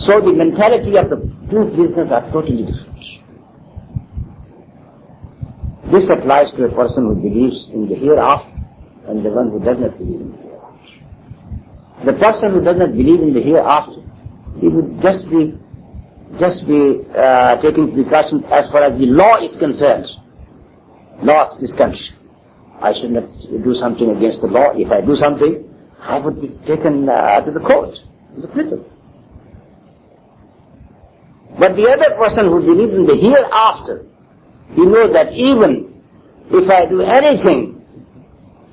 So the mentality of the two prisoners are totally different. This applies to a person who believes in the hereafter and the one who does not believe in the hereafter. The person who does not believe in the hereafter, he would just be taking precautions as far as the law is concerned. Law of this country. I should not do something against the law. If I do something, I would be taken to the court, to the prison. But the other person who believes in the hereafter, he knows that even if I do anything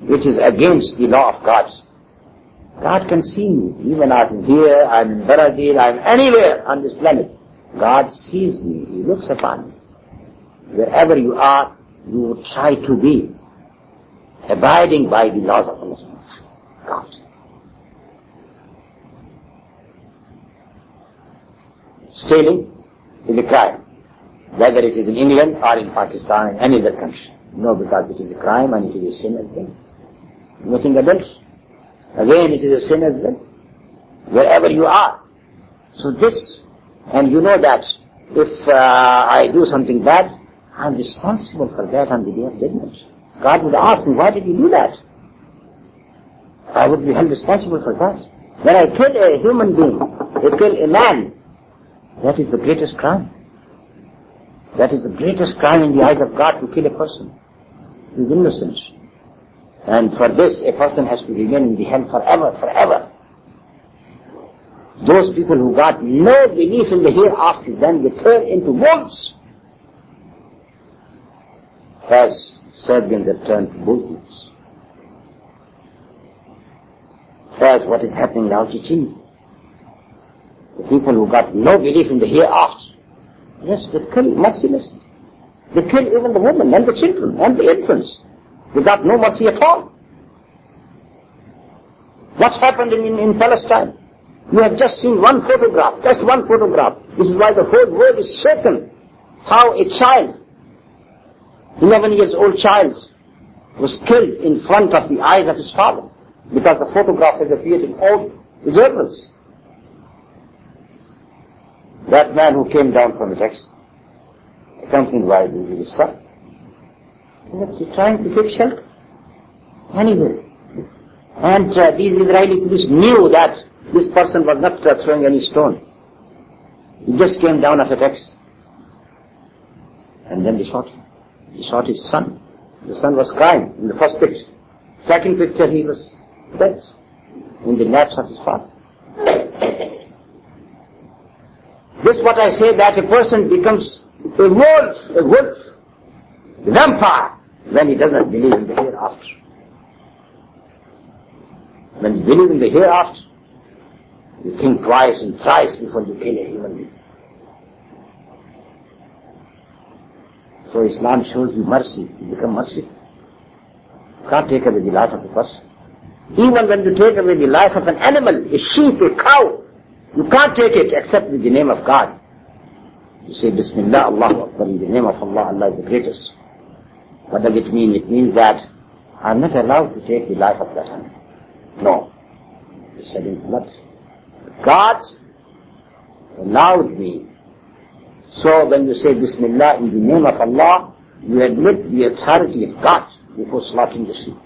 which is against the law of God, God can see me. Even I'm here, I'm in Brazil, I'm anywhere on this planet. God sees me. He looks upon me. Wherever you are, you will try to be abiding by the laws of Allah, God. Stealing is a crime, whether it is in England or in Pakistan or any other country. No, because it is a crime and it is a sin as well. Committing adultery, again it is a sin as well. Wherever you are. So this, and you know that if I do something bad, I am responsible for that on the day of judgment. God would ask me, why did you do that? I would be held responsible for that. When I kill a human being, I kill a man, that is the greatest crime. That is the greatest crime in the eyes of God, to kill a person who is innocent. And for this, a person has to remain in the hell forever, forever. Those people who got no belief in the hereafter, then they turn into wolves. As serpents have turned to bulls. As what is happening now to Chile. The people who got no belief in the hereafter, yes, they kill mercilessly. They kill even the women and the children and the infants. They got no mercy at all. What's happened in Palestine? You have just seen one photograph, just one photograph. This is why the whole world is shaken. How a child, 11 years old child, was killed in front of the eyes of his father, because the photograph has appeared in all the journals. That man who came down from the text, accompanied by his son, he was trying to take shelter anywhere. And these Israeli police knew that this person was not throwing any stone. He just came down off a text. And then they shot him. He shot his son. The son was crying in the first picture. Second picture, he was dead in the laps of his father. This is what I say, that a person becomes a wolf, a vampire, when he does not believe in the hereafter. When you believe in the hereafter, you think twice and thrice before you kill a human being. So Islam shows you mercy. You become merciful. You can't take away the life of a person. Even when you take away the life of an animal, a sheep, a cow, you can't take it except with the name of God. You say, Bismillah, Allahu Akbar, in the name of Allah, Allah is the greatest. What does it mean? It means that I'm not allowed to take the life of that animal. No. It's shedding blood. God allowed me. So when you say Bismillah in the name of Allah, you admit the authority of God before slaughtering the sheep.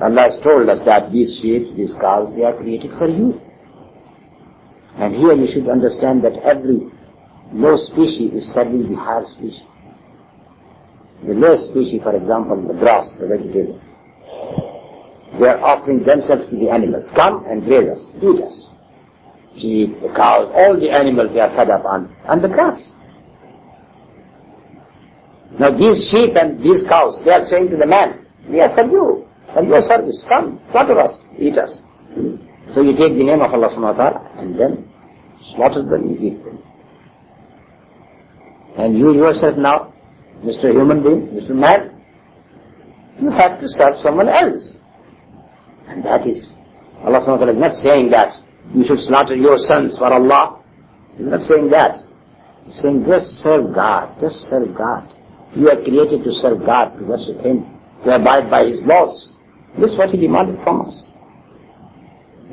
Allah has told us that these sheep, these cows, they are created for you. And here you should understand that every low species is serving the higher species. The low species, for example, the grass, the vegetable, they are offering themselves to the animals. Come and graze us, eat us. Sheep, the cows, all the animals, they are fed up on the grass. Now these sheep and these cows, they are saying to the man, we are for you, for your service. Come, slaughter us, eat us. So you take the name of Allah subhanahu wa ta'ala and then slaughter them, you eat them. And you yourself now, Mr. Human Being, Mr. Man, you have to serve someone else. And that is, Allah subhanahu wa ta'ala is not saying that you should slaughter your sons for Allah. He's not saying that. He's saying just serve God, just serve God. You are created to serve God, to worship Him, to abide by His laws. This is what He demanded from us.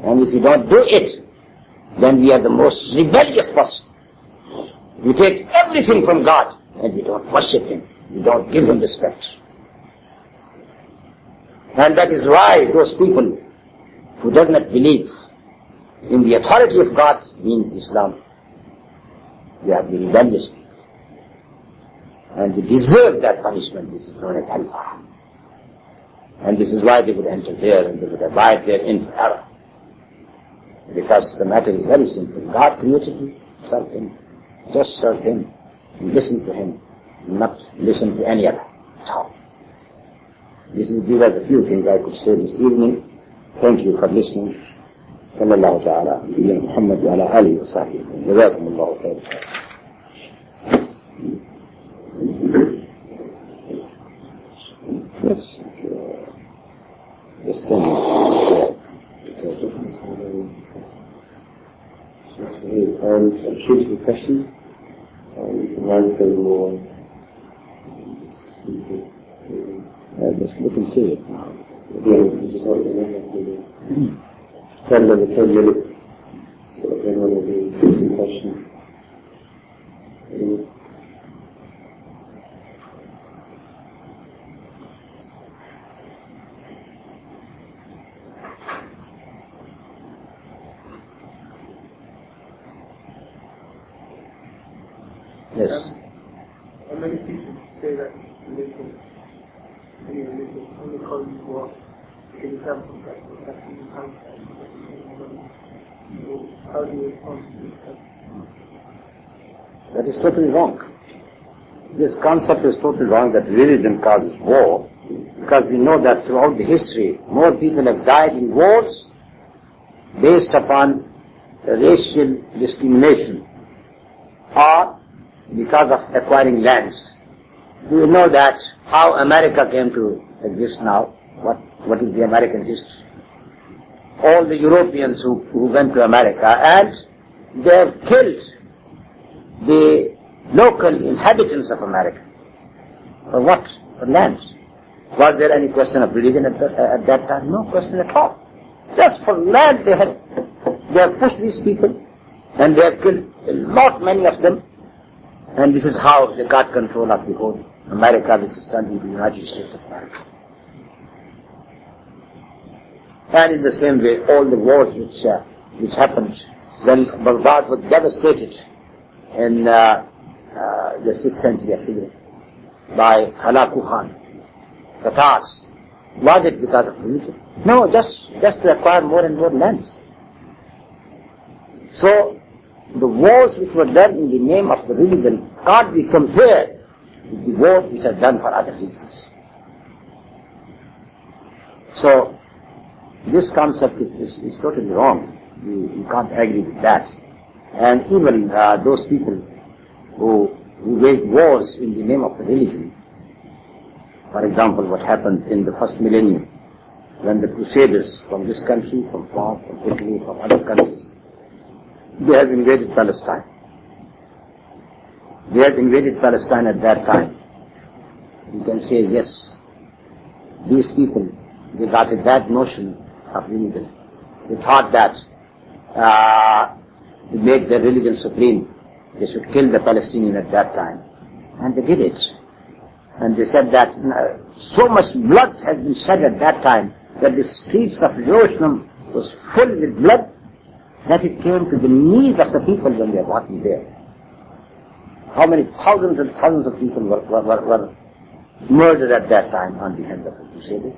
And if you don't do it, then we are the most rebellious person. We take everything from God and we don't worship Him. We don't give Him respect. And that is why those people who does not believe in the authority of God, means Islam, they are the rebellious people. And they deserve that punishment which is known as hellfire. And this is why they would enter there and they would abide there in forever. Because the matter is very simple. God created you, serve Him. Just serve Him. And listen to Him. Not listen to any other at all. These are the few things I could say this evening. Thank you for listening. صلى الله تعالى على نبينا محمد وعلى آله وصحبه جزاكم الله خيرا. Yes, just 10 minutes. I'm shooting questions. You can run through more. Just look and see it now. Spend another 10 minutes. So if anyone will be asking questions. Yes. Many people say that religion, any religion, only calls you for example that you have. So how do you respond to this? That is totally wrong. This concept is totally wrong that religion causes war, because we know that throughout the history, more people have died in wars based upon racial discrimination or because of acquiring lands. Do you know that how America came to exist now? What is the American history? All the Europeans who went to America, and they have killed the local inhabitants of America. For what? For lands. Was there any question of religion at that time? No question at all. Just for land they have pushed these people, and they have killed many of them. And this is how they got control of the whole America, which is turned into the United States of America. And in the same way, all the wars which happened when Baghdad was devastated in the 6th century of Hijrah by Halaku Khan, Tatars. Was it because of religion? No, just to acquire more and more lands. So, the wars which were done in the name of the religion can't be compared with the wars which are done for other reasons. So, this concept is totally wrong. You can't agree with that. And even those people who wage wars in the name of the religion, for example, what happened in the first millennium, when the Crusaders from this country, from France, from Italy, from other countries, they have invaded Palestine. They had invaded Palestine at that time. You can say, yes, these people, they got a bad notion of religion. They thought that to make their religion supreme, they should kill the Palestinian at that time. And they did it. And they said that so much blood has been shed at that time that the streets of Jerusalem was full with blood, that it came to the knees of the people when they were walking there. How many thousands and thousands of people were murdered at that time on the hands of the Crusaders.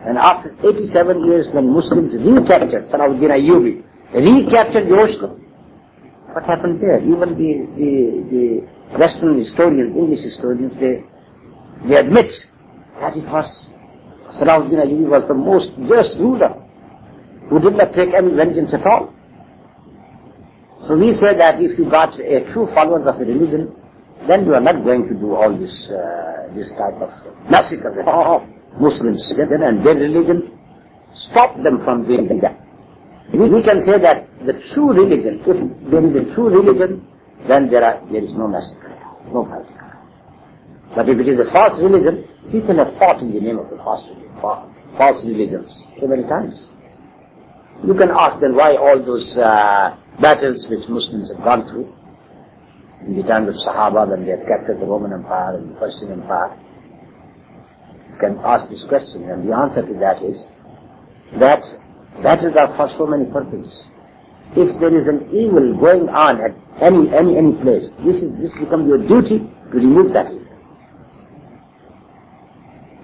And after 87 years, when Muslims recaptured, Salahuddin Ayyubi recaptured Jerusalem, what happened there? Even the Western historians, English historians, they admit that it was Salahuddin Ayyubi was the most just ruler who did not take any vengeance at all. So we say that if you got a true followers of a religion, then you are not going to do all this type of massacres of Muslims and their religion. Stop them from doing that. We can say that the true religion, if there is a true religion, then there is no massacre, no fighting. But if it is a false religion, people have fought in the name of the false religions so many times. You can ask them why all those battles which Muslims have gone through in the times of Sahaba when they had captured the Roman Empire and the Persian Empire. You can ask this question, and the answer to that is that battles are for so many purposes. If there is an evil going on at any place, this becomes your duty to remove that evil.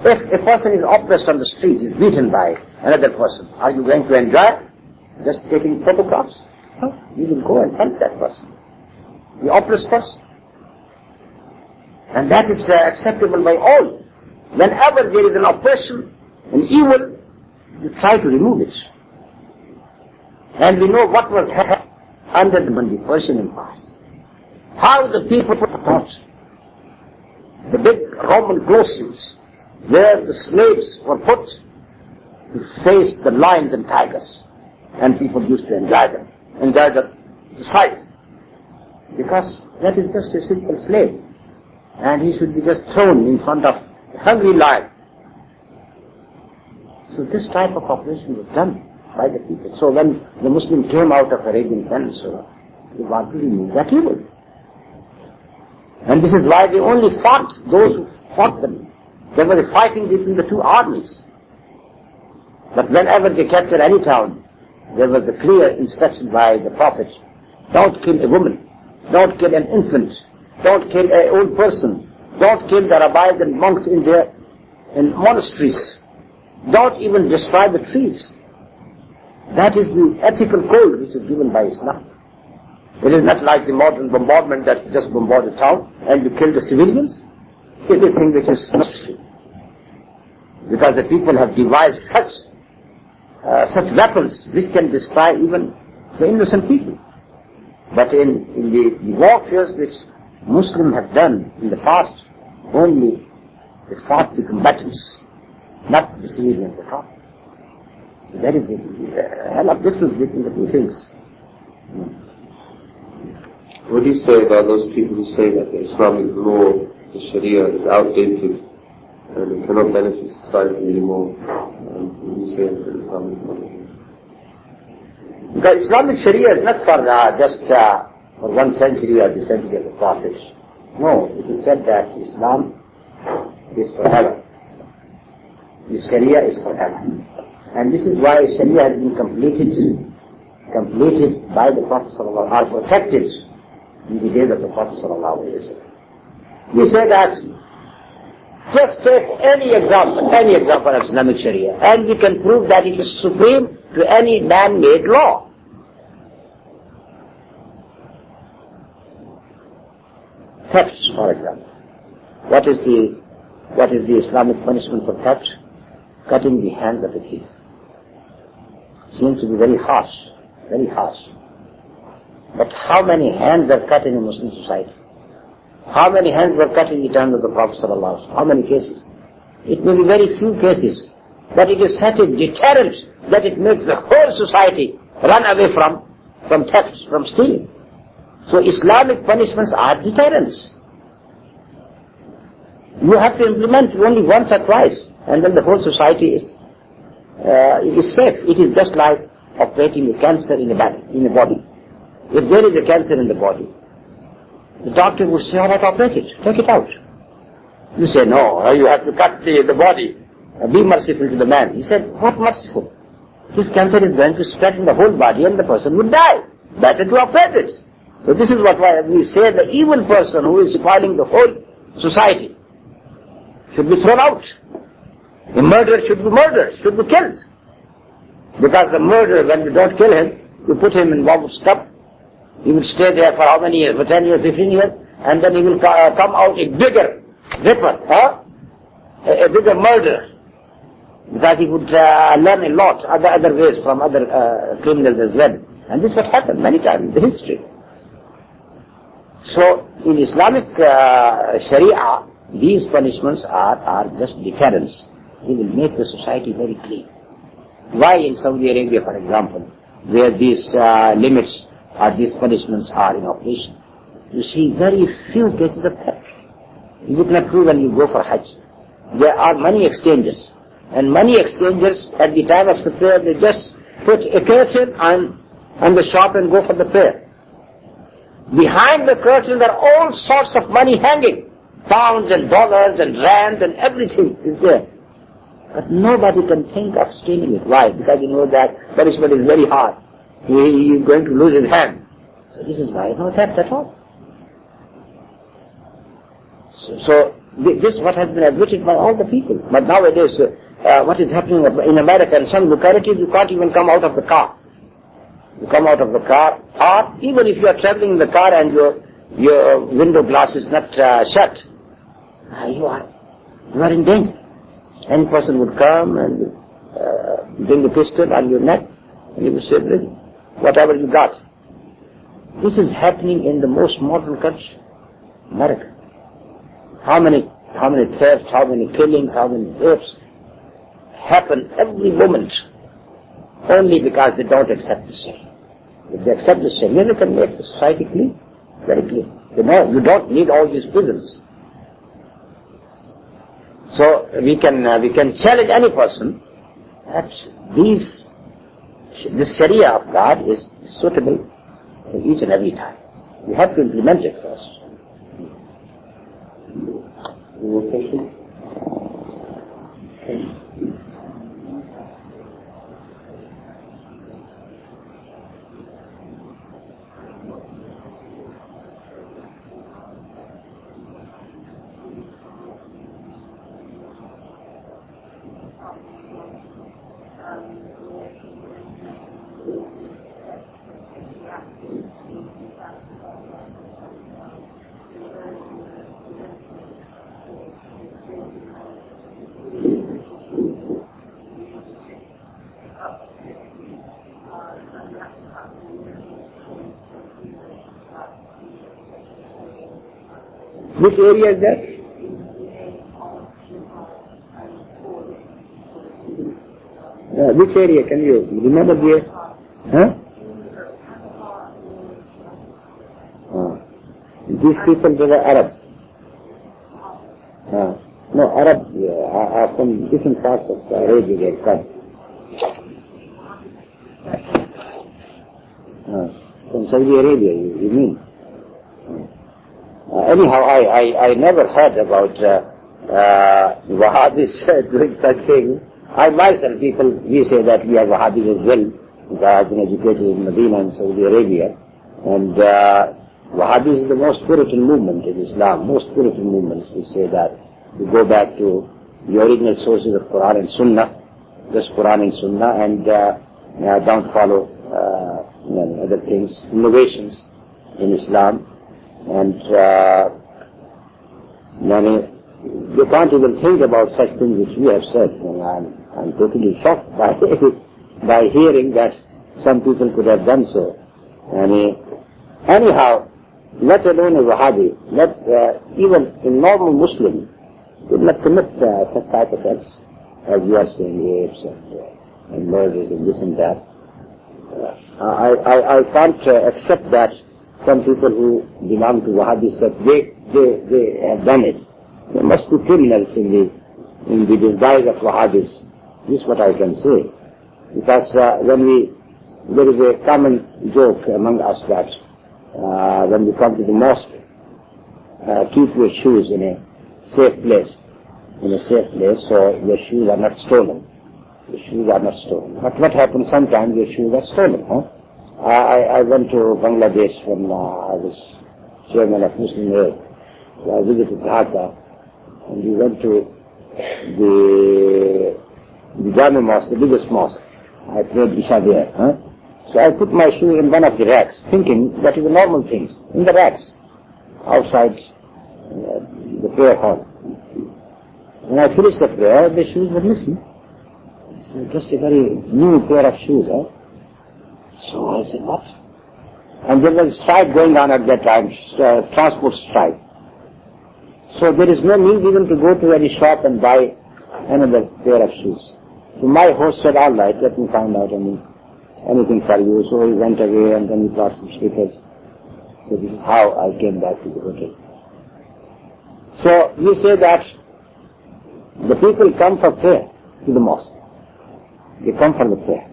If a person is oppressed on the street, is beaten by another person, are you going to enjoy just taking photographs? No, you will go and help that person, the oppressed person. And that is acceptable by all. Whenever there is an oppression, an evil, you try to remove it. And we know what was happening under the Persian Empire. How the people fought. The big Roman colosseums, where the slaves were put to face the lions and tigers. And people used to enjoy them, enjoy the sight. Because that is just a simple slave. And he should be just thrown in front of a hungry lion. So this type of operation was done by the people. So when the Muslim came out of Arabian Peninsula, they wanted to remove that evil. And this is why they only fought those who fought them. There was a fighting between the two armies. But whenever they captured any town, there was a clear instruction by the Prophet, don't kill a woman, don't kill an infant, don't kill an old person, don't kill the rabbis and monks in monasteries, don't even destroy the trees. That is the ethical code which is given by Islam. It is not like the modern bombardment that just bombard a town and you kill the civilians. Anything which is necessary. Because the people have devised such weapons which can destroy even the innocent people. But in the warfares which Muslims have done in the past, only they fought the combatants, not the civilians at all. So there is a hell of difference between the two things. What do you say about those people who say that the Islamic law, the Sharia, is outdated and it cannot benefit society anymore? What do you say as the Islamic law? Because Islamic Sharia is not for just for 1 century or the century of the Prophet. No, it is said that Islam is forever. The Sharia is forever. And this is why Sharia has been completed by the Prophet ﷺ, or perfected in the days of the Prophet ﷺ. We say that just take any example of Islamic Sharia, and we can prove that it is supreme to any man-made law. Theft, for example. What is the Islamic punishment for theft? Cutting the hands of a thief. Seems to be very harsh, very harsh. But how many hands are cut in a Muslim society? How many hands were cut in the time of the Prophet ﷺ? How many cases? It may be very few cases, but it is such a deterrent that it makes the whole society run away from theft, from stealing. So Islamic punishments are deterrents. You have to implement it only once or twice, and then the whole society is safe. It is just like operating a cancer in a body. If there is a cancer in the body, the doctor would say, all right, operate it, take it out. You say, no, you have to cut the body. Be merciful to the man. He said, what merciful? His cancer is going to spread in the whole body and the person would die. Better to operate it. So this is what we say, the evil person who is spoiling the whole society should be thrown out. The murderer should be murdered, should be killed. Because the murderer, when you don't kill him, you put him in Bob's cup. He will stay there for how many years? For 10 years, 15 years? And then he will come out a bigger ripper, a bigger murderer. Because he would learn a lot other ways from other criminals as well. And this is what happened many times in the history. So in Islamic Sharia, these punishments are just deterrents. They will make the society very clean. Why in Saudi Arabia, for example, where these limits or these punishments are in operation, you see very few cases of theft. Is it not true when you go for Hajj? There are money exchangers. And money exchangers, at the time of the prayer, they just put a curtain and the shop and go for the prayer. Behind the curtain there are all sorts of money hanging. Pounds and dollars and rands and everything is there. But nobody can think of stealing it. Why? Because you know that punishment is very hard. He is going to lose his hand. So this is why no theft at all. So this is what has been admitted by all the people. But nowadays, what is happening in America, in some localities, you can't even come out of the car. You come out of the car, or even if you are traveling in the car and your window glass is not shut, you are in danger. Any person would come and bring a pistol on your neck, and you would say, bring whatever you got. This is happening in the most modern country, America. How many thefts, how many killings, how many rapes happen every moment only because they don't accept the Sharia. If they accept the Sharia, they can make the society clean, very clean. You know, you don't need all these prisons. So we can challenge any person that this Sharia of God is suitable for each and every time. We have to implement it first. Any more questions? Which area is that? Which area? Can you remember the? Huh? These people, they were Arabs. No, Arabs are from different parts of Arabia they come. From Saudi Arabia, you mean? Anyhow, I never heard about Wahhabis doing such things. I myself, we say that we are Wahhabis as well. I have been educated in Medina and Saudi Arabia. And Wahhabis is the most spiritual movement in Islam. Most spiritual movements, we say that. We go back to the original sources of Quran and Sunnah, just Quran and Sunnah, and don't follow other things, innovations in Islam. And you can't even think about such things which we have said. And I'm totally shocked by hearing that some people could have done so. Anyhow, let alone a Wahhabi, even a normal Muslim could not commit such type of acts as you are saying, rapes and murders and this and that. I can't accept that some people who belong to Wahhabi sect, they have done it. They must be criminals in the disguise of Wahhabis. This is what I can say. Because there is a common joke among us that when we come to the mosque, keep your shoes in a safe place, so your shoes are not stolen. Your shoes are not stolen. But what happens sometimes, your shoes are stolen, huh? I went to Bangladesh when I was chairman of Muslim Aid. So I visited Dhaka, and we went to the Jami Mosque, the biggest mosque. I prayed Isha there. Huh? So I put my shoe in one of the racks, thinking that is the normal things, in the racks, outside the prayer hall. When I finished the prayer, the shoes were missing. So just a very new pair of shoes. Huh? So I said, what? And there was a strike going on at that time, transport strike. So there is no need even to go to any shop and buy another pair of shoes. So my host said, all right, let me find out anything for you. So he went away and then he brought some slippers. So this is how I came back to the hotel. So you say that the people come for prayer to the mosque. They come for the prayer.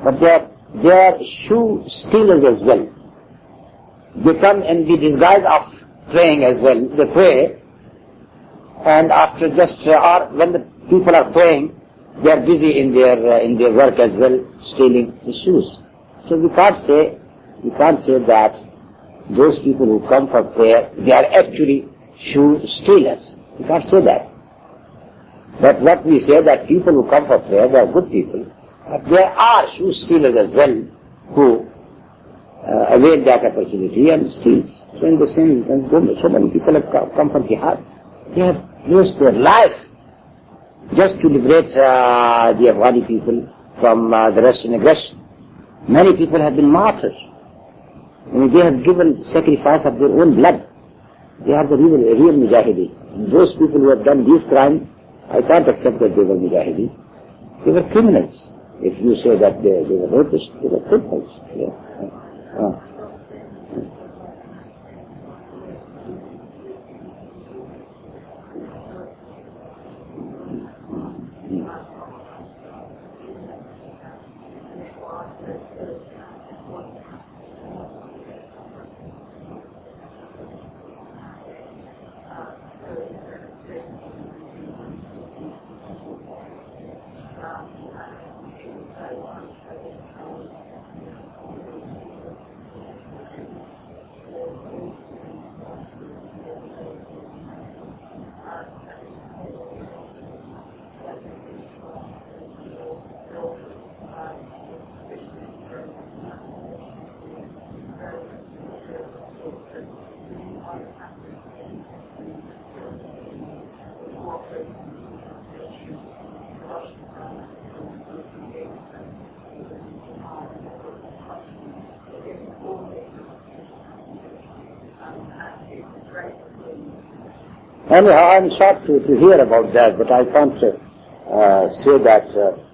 But they are they are shoe stealers as well. They come in the disguise of praying as well. They pray, and after just or when the people are praying, they are busy in their work as well, stealing the shoes. So we can't say that those people who come for prayer, they are actually shoe stealers. We can't say that. But what we say that people who come for prayer, they are good people. But there are shoe stealers as well who avail that opportunity and steals. So in the same, so many people have come for jihad. They have lost their life just to liberate the Afghani people from the Russian aggression. Many people have been martyred. I mean, they have given sacrifice of their own blood. They are the real mujahideen. Those people who have done these crimes, I can't accept that they were mujahideen. They were criminals. If you say that they were rapists, they were criminals. Yeah. Anyhow, I'm shocked to hear about that, but I can't say that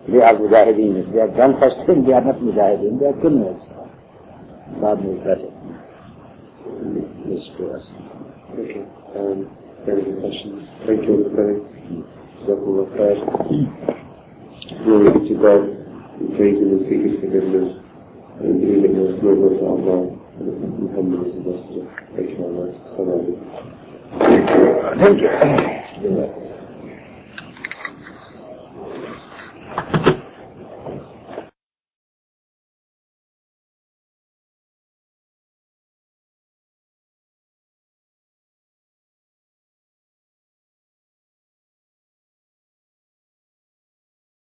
they are mujahideen. If they have done such things, they are not mujahideen, they are criminals. God knows better. Please to us. Okay. Any questions? Thank you, everybody. Jazakumullah khair. Glory be to God. We praise Him and seek His forgiveness. And believe that there is no God but Allah. And Muhammad is the Messenger. Thank you very much. Assalamu alaikum. Thank you.